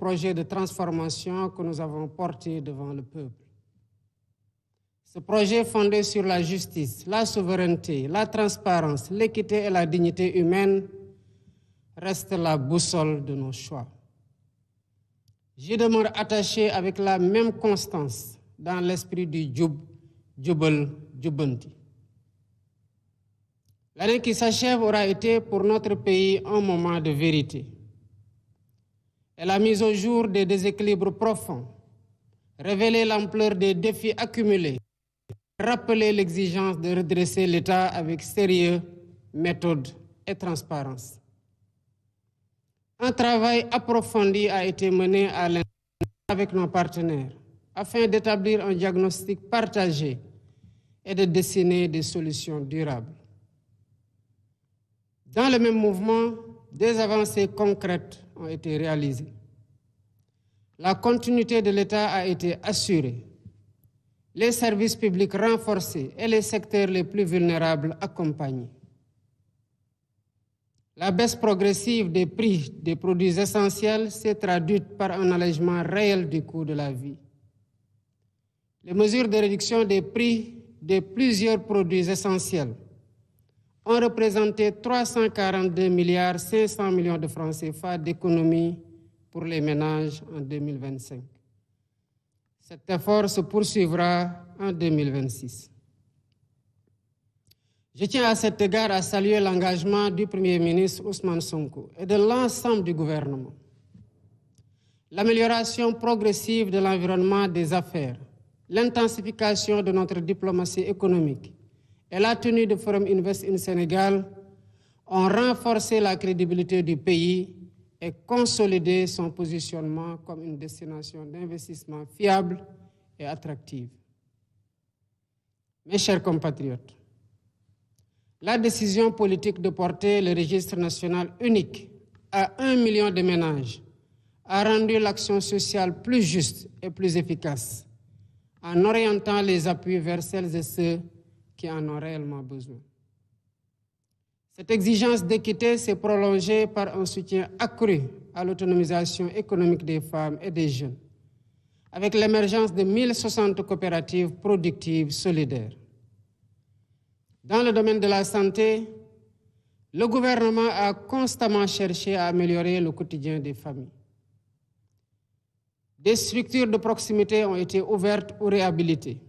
projet de transformation que nous avons porté devant le peuple. Ce projet fondé sur la justice, la souveraineté, la transparence, l'équité et la dignité humaine reste la boussole de nos choix. J'y demeure attaché avec la même constance dans l'esprit du Jub, Jubal, Jubanti. L'année qui s'achève aura été pour notre pays un moment de vérité. Elle a mis au jour des déséquilibres profonds, révélé l'ampleur des défis accumulés, rappelé l'exigence de redresser l'État avec sérieux, méthode et transparence. Un travail approfondi a été mené à l'intérieur avec nos partenaires afin d'établir un diagnostic partagé et de dessiner des solutions durables. Dans le même mouvement, des avancées concrètes ont été réalisées. La continuité de l'État a été assurée, les services publics renforcés et les secteurs les plus vulnérables accompagnés. La baisse progressive des prix des produits essentiels s'est traduite par un allègement réel du coût de la vie. Les mesures de réduction des prix de plusieurs produits essentiels ont représenté 342 milliards 500 millions de francs CFA d'économies pour les ménages en 2025. Cet effort se poursuivra en 2026. Je tiens à cet égard à saluer l'engagement du Premier ministre Ousmane Sonko et de l'ensemble du gouvernement. L'amélioration progressive de l'environnement des affaires, l'intensification de notre diplomatie économique et la tenue du Forum Invest in Sénégal ont renforcé la crédibilité du pays et consolidé son positionnement comme une destination d'investissement fiable et attractive. Mes chers compatriotes, la décision politique de porter le registre national unique à 1 million de ménages a rendu l'action sociale plus juste et plus efficace en orientant les appuis vers celles et ceux qui en ont réellement besoin. Cette exigence d'équité s'est prolongée par un soutien accru à l'autonomisation économique des femmes et des jeunes, avec l'émergence de 1060 coopératives productives solidaires. Dans le domaine de la santé, le gouvernement a constamment cherché à améliorer le quotidien des familles. Des structures de proximité ont été ouvertes ou réhabilitées,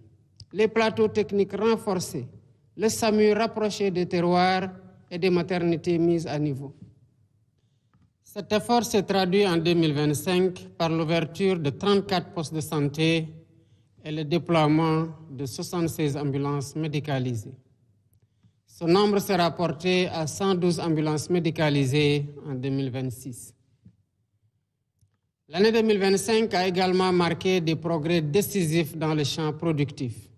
les plateaux techniques renforcés, le SAMU rapproché des terroirs et des maternités mises à niveau. Cet effort s'est traduit en 2025 par l'ouverture de 34 postes de santé et le déploiement de 76 ambulances médicalisées. Ce nombre sera porté à 112 ambulances médicalisées en 2026. L'année 2025 a également marqué des progrès décisifs dans le champ productif,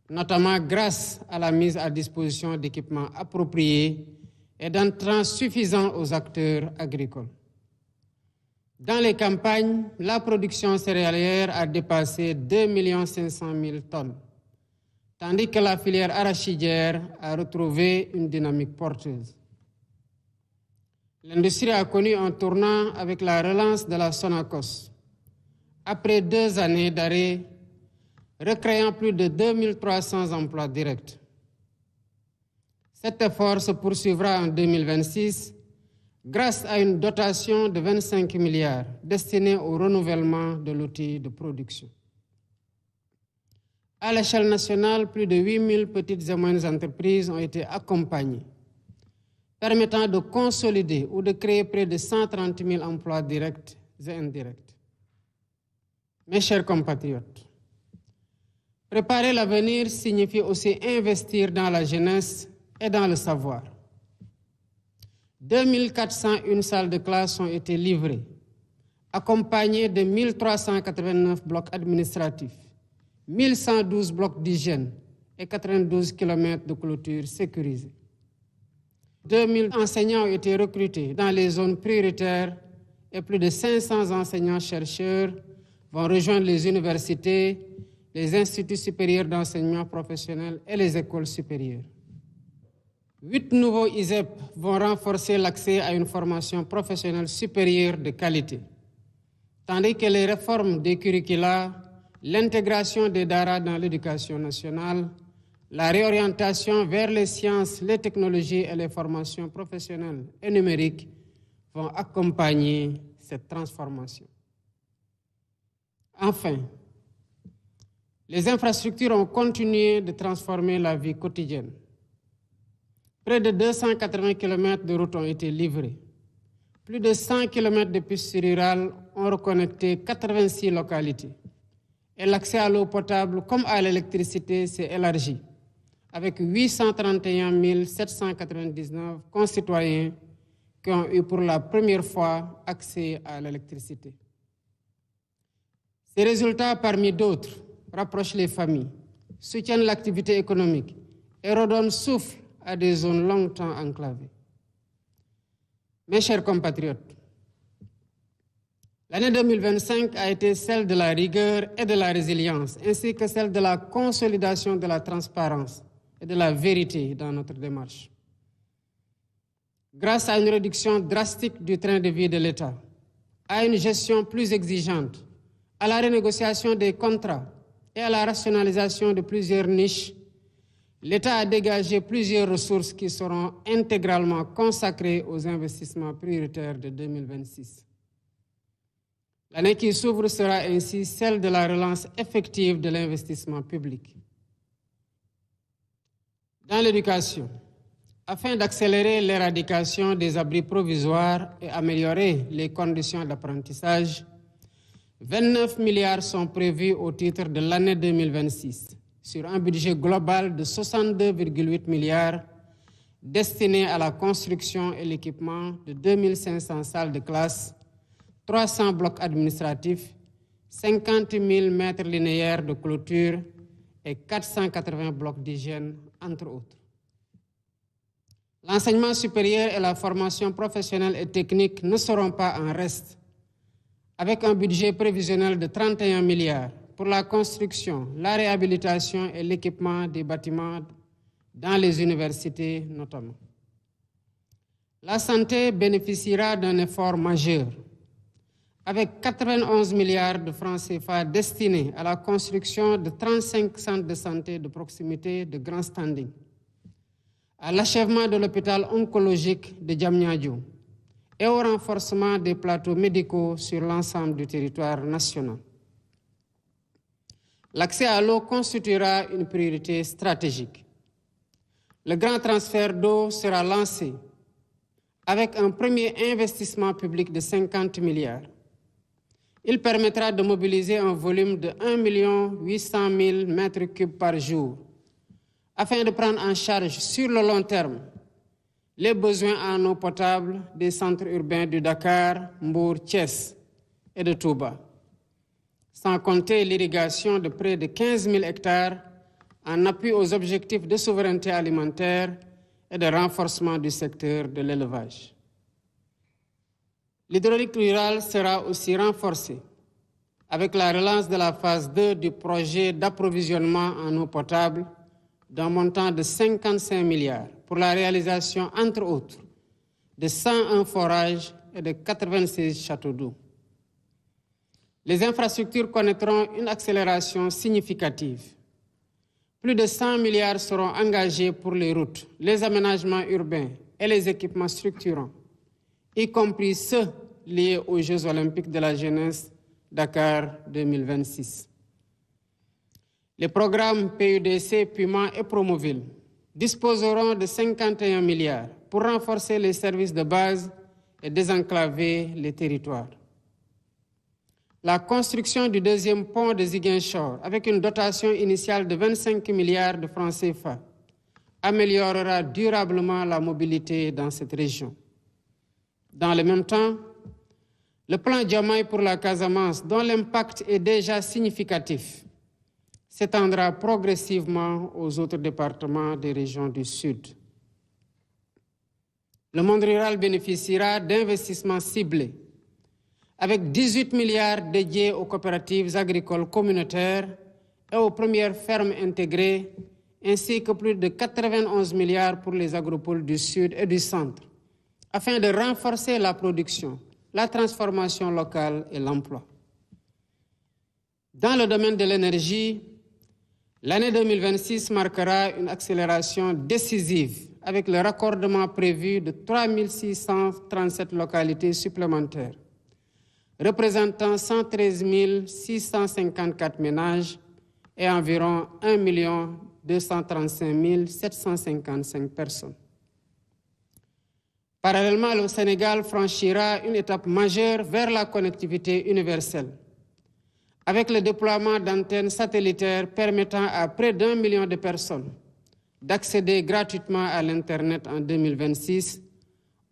notamment grâce à la mise à disposition d'équipements appropriés et d'intrants suffisants aux acteurs agricoles. Dans les campagnes, la production céréalière a dépassé 2 500 000 tonnes, tandis que la filière arachidière a retrouvé une dynamique porteuse. L'industrie a connu un tournant avec la relance de la Sonacos, après 2 années d'arrêt, recréant plus de 2300 emplois directs. Cet effort se poursuivra en 2026 grâce à une dotation de 25 milliards destinée au renouvellement de l'outil de production. À l'échelle nationale, plus de 8000 petites et moyennes entreprises ont été accompagnées, permettant de consolider ou de créer près de 130 000 emplois directs et indirects. Mes chers compatriotes, préparer l'avenir signifie aussi investir dans la jeunesse et dans le savoir. 2401 salles de classe ont été livrées, accompagnées de 1389 blocs administratifs, 1112 blocs d'hygiène et 92 km de clôture sécurisés. 2000 enseignants ont été recrutés dans les zones prioritaires et plus de 500 enseignants-chercheurs vont rejoindre les universités, les instituts supérieurs d'enseignement professionnel et les écoles supérieures. 8 nouveaux ISEP vont renforcer l'accès à une formation professionnelle supérieure de qualité, tandis que les réformes des curricula, l'intégration des DARA dans l'éducation nationale, la réorientation vers les sciences, les technologies et les formations professionnelles et numériques vont accompagner cette transformation. Enfin, les infrastructures ont continué de transformer la vie quotidienne. Près de 280 km de routes ont été livrés. Plus de 100 km de pistes rurales ont reconnecté 86 localités. Et l'accès à l'eau potable comme à l'électricité s'est élargi, avec 831 799 concitoyens qui ont eu pour la première fois accès à l'électricité. Ces résultats, parmi d'autres, rapprochent les familles, soutiennent l'activité économique et redonnent souffle à des zones longtemps enclavées. Mes chers compatriotes, l'année 2025 a été celle de la rigueur et de la résilience, ainsi que celle de la consolidation de la transparence et de la vérité dans notre démarche. Grâce à une réduction drastique du train de vie de l'État, à une gestion plus exigeante, à la renégociation des contrats et à la rationalisation de plusieurs niches, l'État a dégagé plusieurs ressources qui seront intégralement consacrées aux investissements prioritaires de 2026. L'année qui s'ouvre sera ainsi celle de la relance effective de l'investissement public. Dans l'éducation, afin d'accélérer l'éradication des abris provisoires et améliorer les conditions d'apprentissage, 29 milliards sont prévus au titre de l'année 2026, sur un budget global de 62,8 milliards destiné à la construction et l'équipement de 2500 salles de classe, 300 blocs administratifs, 50 000 mètres linéaires de clôture et 480 blocs d'hygiène, entre autres. L'enseignement supérieur et la formation professionnelle et technique ne seront pas en reste, avec un budget prévisionnel de 31 milliards pour la construction, la réhabilitation et l'équipement des bâtiments dans les universités notamment. La santé bénéficiera d'un effort majeur, avec 91 milliards de francs CFA destinés à la construction de 35 centres de santé de proximité de grand standing, à l'achèvement de l'hôpital oncologique de Diamniadio et au renforcement des plateaux médicaux sur l'ensemble du territoire national. L'accès à l'eau constituera une priorité stratégique. Le grand transfert d'eau sera lancé avec un premier investissement public de 50 milliards. Il permettra de mobiliser un volume de 1 800 000 mètres cubes par jour afin de prendre en charge sur le long terme les besoins en eau potable des centres urbains de Dakar, Mbour, Thiès et de Touba, sans compter l'irrigation de près de 15 000 hectares en appui aux objectifs de souveraineté alimentaire et de renforcement du secteur de l'élevage. L'hydraulique rurale sera aussi renforcée avec la relance de la phase 2 du projet d'approvisionnement en eau potable d'un montant de 55 milliards pour la réalisation, entre autres, de 101 forages et de 96 châteaux d'eau. Les infrastructures connaîtront une accélération significative. Plus de 100 milliards seront engagés pour les routes, les aménagements urbains et les équipements structurants, y compris ceux liés aux Jeux olympiques de la jeunesse Dakar 2026. Les programmes PUDC, Puma et Promoville disposeront de 51 milliards pour renforcer les services de base et désenclaver les territoires. La construction du deuxième pont de Ziguinchor, avec une dotation initiale de 25 milliards de francs CFA, améliorera durablement la mobilité dans cette région. Dans le même temps, le plan Diomaye pour la Casamance, dont l'impact est déjà significatif, s'étendra progressivement aux autres départements des régions du Sud. Le monde rural bénéficiera d'investissements ciblés, avec 18 milliards dédiés aux coopératives agricoles communautaires et aux premières fermes intégrées, ainsi que plus de 91 milliards pour les agropoles du Sud et du Centre, afin de renforcer la production, la transformation locale et l'emploi. Dans le domaine de l'énergie, l'année 2026 marquera une accélération décisive avec le raccordement prévu de 3637 localités supplémentaires, représentant 113 654 ménages et environ 1 235 755 personnes. Parallèlement, le Sénégal franchira une étape majeure vers la connectivité universelle, avec le déploiement d'antennes satellitaires permettant à près d'1 million de personnes d'accéder gratuitement à l'Internet en 2026,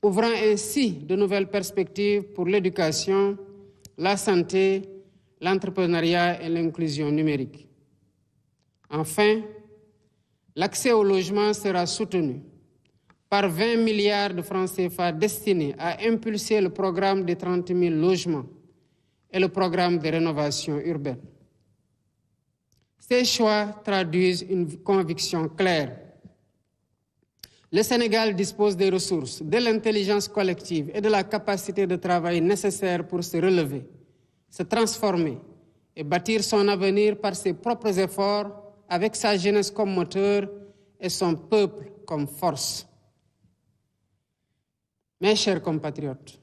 ouvrant ainsi de nouvelles perspectives pour l'éducation, la santé, l'entrepreneuriat et l'inclusion numérique. Enfin, l'accès au logement sera soutenu par 20 milliards de francs CFA destinés à impulser le programme des 30 000 logements et le programme de rénovation urbaine. Ces choix traduisent une conviction claire. Le Sénégal dispose des ressources, de l'intelligence collective et de la capacité de travail nécessaires pour se relever, se transformer et bâtir son avenir par ses propres efforts, avec sa jeunesse comme moteur et son peuple comme force. Mes chers compatriotes,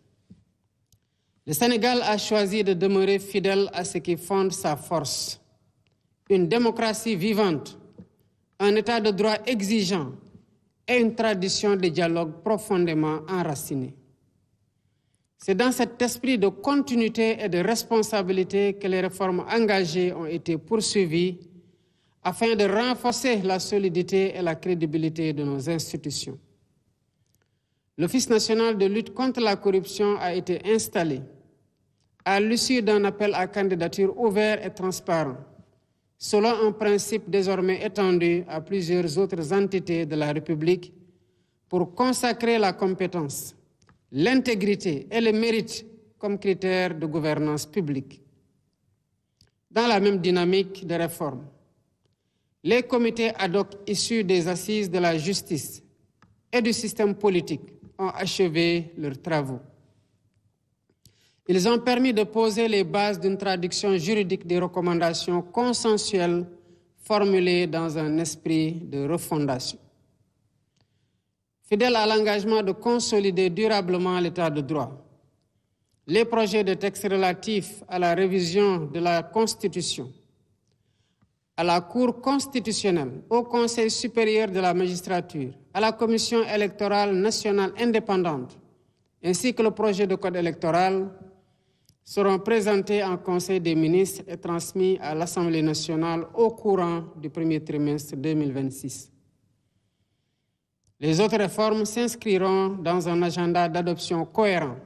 le Sénégal a choisi de demeurer fidèle à ce qui fonde sa force. Une démocratie vivante, un état de droit exigeant et une tradition de dialogue profondément enracinée. C'est dans cet esprit de continuité et de responsabilité que les réformes engagées ont été poursuivies afin de renforcer la solidité et la crédibilité de nos institutions. L'Office national de lutte contre la corruption a été installé à l'issue d'un appel à candidature ouvert et transparent, selon un principe désormais étendu à plusieurs autres entités de la République, pour consacrer la compétence, l'intégrité et le mérite comme critères de gouvernance publique. Dans la même dynamique de réforme, les comités ad hoc issus des assises de la justice et du système politique ont achevé leurs travaux. Ils ont permis de poser les bases d'une traduction juridique des recommandations consensuelles formulées dans un esprit de refondation. Fidèle à l'engagement de consolider durablement l'état de droit, les projets de textes relatifs à la révision de la Constitution, à la Cour constitutionnelle, au Conseil supérieur de la magistrature, à la Commission électorale nationale indépendante, ainsi que le projet de code électoral, seront présentés en Conseil des ministres et transmis à l'Assemblée nationale au courant du premier trimestre 2026. Les autres réformes s'inscriront dans un agenda d'adoption cohérent,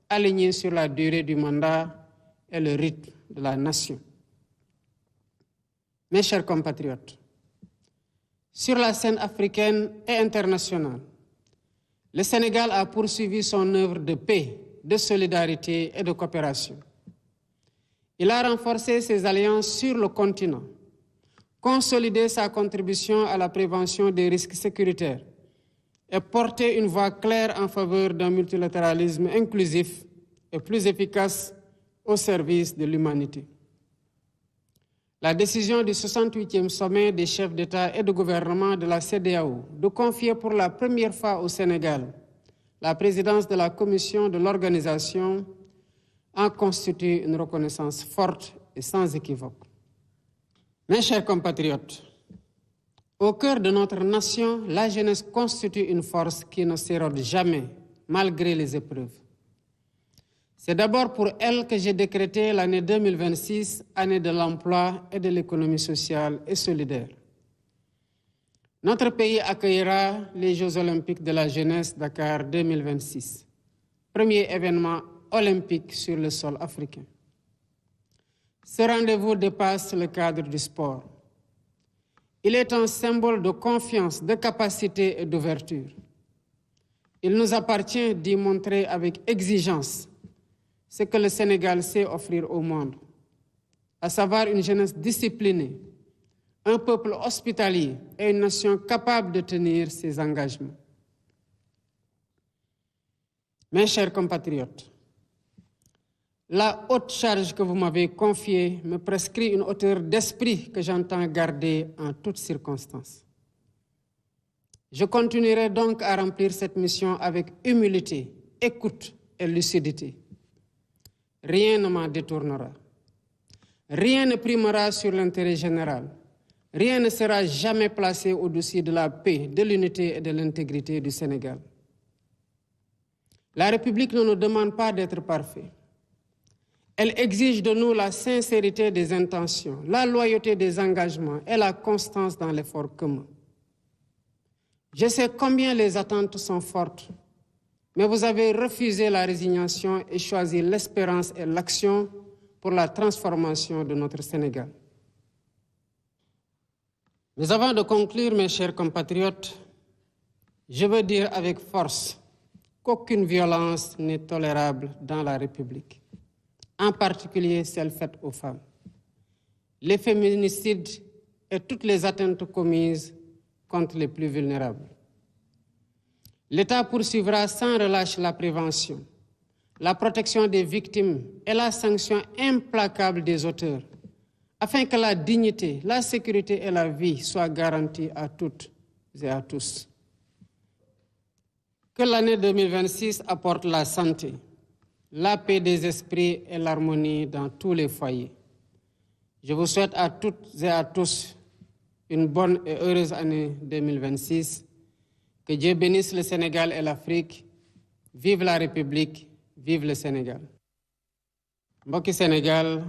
aligné sur la durée du mandat et le rythme de la nation. Mes chers compatriotes, sur la scène africaine et internationale, le Sénégal a poursuivi son œuvre de paix, de solidarité et de coopération. Il a renforcé ses alliances sur le continent, consolidé sa contribution à la prévention des risques sécuritaires et porté une voix claire en faveur d'un multilatéralisme inclusif et plus efficace au service de l'humanité. La décision du 68e sommet des chefs d'État et de gouvernement de la CEDEAO de confier pour la première fois au Sénégal la présidence de la commission de l'organisation en constitue une reconnaissance forte et sans équivoque. Mes chers compatriotes, au cœur de notre nation, la jeunesse constitue une force qui ne s'érode jamais, malgré les épreuves. C'est d'abord pour elle que j'ai décrété l'année 2026, année de l'emploi et de l'économie sociale et solidaire. Notre pays accueillera les Jeux olympiques de la jeunesse Dakar 2026, premier événement olympique sur le sol africain. Ce rendez-vous dépasse le cadre du sport. Il est un symbole de confiance, de capacité et d'ouverture. Il nous appartient d'y montrer avec exigence ce que le Sénégal sait offrir au monde, à savoir une jeunesse disciplinée, un peuple hospitalier et une nation capable de tenir ses engagements. Mes chers compatriotes, La haute charge que vous m'avez confiée me prescrit une hauteur d'esprit que j'entends garder en toutes circonstances. Je continuerai donc à remplir cette mission avec humilité, écoute et lucidité. Rien ne m'en détournera. Rien ne primera sur l'intérêt général. Rien ne sera jamais placé au-dessus de la paix, de l'unité et de l'intégrité du Sénégal. La République ne nous demande pas d'être parfaits. Elle exige de nous la sincérité des intentions, la loyauté des engagements et la constance dans l'effort commun. Je sais combien les attentes sont fortes, mais vous avez refusé la résignation et choisi l'espérance et l'action pour la transformation de notre Sénégal. Mais avant de conclure, mes chers compatriotes, je veux dire avec force qu'aucune violence n'est tolérable dans la République, en particulier celle faite aux femmes. Les féminicides et toutes les atteintes commises contre les plus vulnérables. L'État poursuivra sans relâche la prévention, la protection des victimes et la sanction implacable des auteurs, afin que la dignité, la sécurité et la vie soient garanties à toutes et à tous. Que l'année 2026 apporte la santé, la paix des esprits et l'harmonie dans tous les foyers. Je vous souhaite à toutes et à tous une bonne et heureuse année 2026. Que Dieu bénisse le Sénégal et l'Afrique. Vive la République, vive le Sénégal. Mbokki Sénégal,